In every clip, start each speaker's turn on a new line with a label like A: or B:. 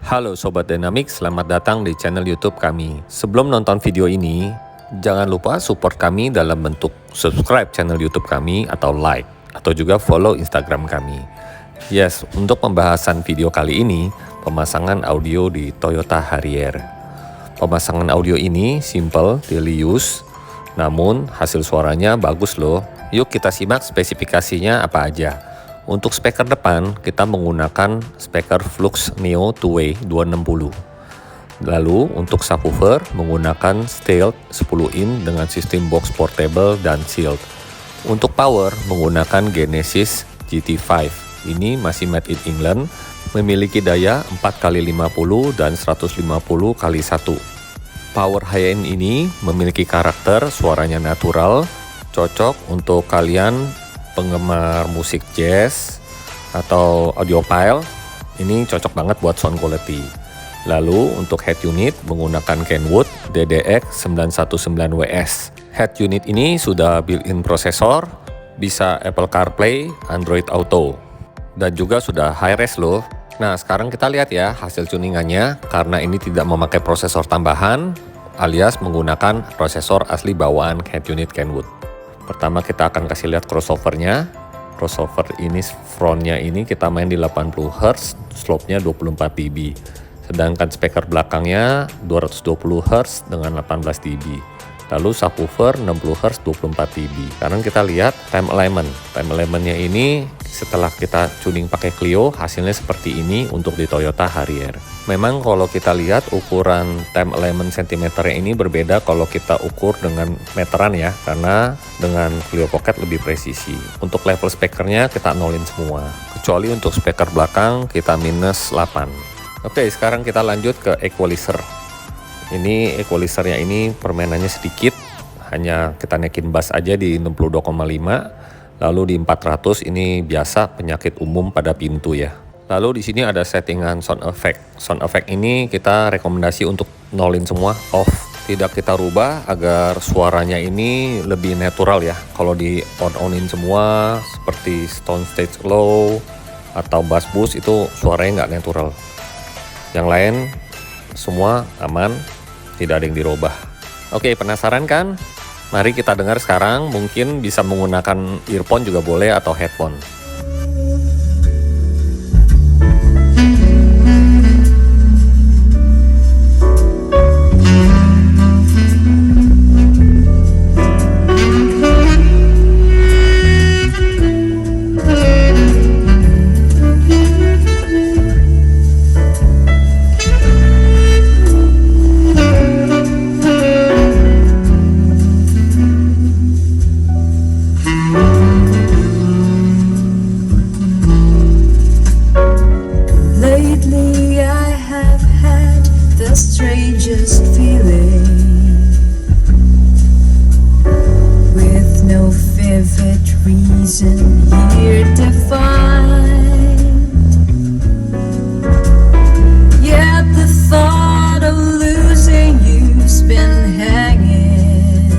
A: Halo Sobat Dynamic, selamat datang di channel YouTube kami. Sebelum nonton video ini, jangan lupa support kami dalam bentuk subscribe channel YouTube kami atau like, atau juga follow Instagram kami. Yes, untuk pembahasan video kali ini, pemasangan audio di Toyota Harrier. Pemasangan audio ini simple, daily use, namun hasil suaranya bagus loh. Yuk kita simak spesifikasinya apa aja. Untuk speaker depan, kita menggunakan speaker Flux Neo 2-way 260. Lalu untuk subwoofer menggunakan Stealth 10 in dengan sistem box portable dan sealed. Untuk power menggunakan Genesis GT5. Ini masih made in England, memiliki daya 4x50 dan 150x1. Power high-end ini memiliki karakter suaranya natural, cocok untuk kalian penggemar musik jazz atau audiophile. Ini cocok banget buat sound quality. Lalu untuk head unit menggunakan Kenwood DDX 919WS. Head unit ini sudah built-in prosesor, bisa Apple CarPlay, Android Auto, dan juga sudah high res loh. Nah sekarang kita lihat ya hasil tuningannya. Karena ini tidak memakai prosesor tambahan, alias menggunakan prosesor asli bawaan head unit Kenwood. Pertama kita akan kasih lihat crossovernya. Crossover ini frontnya ini kita main di 80 Hz, slope-nya 24 dB. Sedangkan speaker belakangnya 220 Hz dengan 18 dB. Lalu subwoofer 60 Hz 24 dB. Sekarang kita lihat time alignment. Time alignment-nya ini setelah kita tuning pakai Clio, hasilnya seperti ini untuk di Toyota Harrier. Memang kalau kita lihat ukuran time alignment cm-nya ini berbeda kalau kita ukur dengan meteran ya, karena dengan Clio Pocket lebih presisi. Untuk level speakernya kita nolin semua, kecuali untuk speaker belakang kita minus 8. Oke, sekarang kita lanjut ke equalizer. Ini equalizernya ini permainannya sedikit, hanya kita naikin bass aja di 62,5, lalu di 400 ini biasa penyakit umum pada pintu ya. Lalu di sini ada settingan sound effect. Sound effect ini kita rekomendasi untuk nolin semua off, tidak kita rubah agar suaranya ini lebih natural ya. Kalau di on-onin semua seperti Stone Stage Low atau bass boost itu suaranya nggak natural. Yang lain semua aman, tidak ada yang dirubah. Oke, penasaran kan? Mari kita dengar sekarang. Mungkin bisa menggunakan earphone juga boleh atau headphone.
B: Strangest feeling, with no vivid reason here defined, yet the thought of losing you's been hanging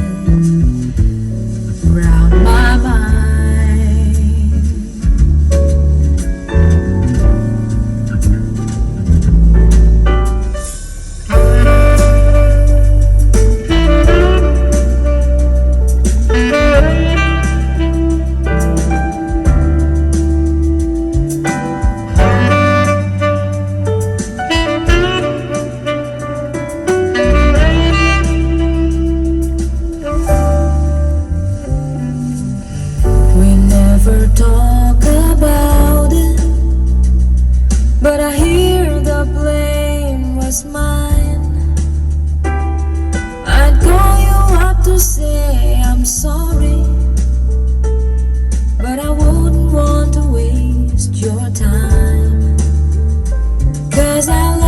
B: around my mind. Talk about it, but I hear the blame was mine. I'd call you up to say I'm sorry, but I wouldn't want to waste your time, 'cause I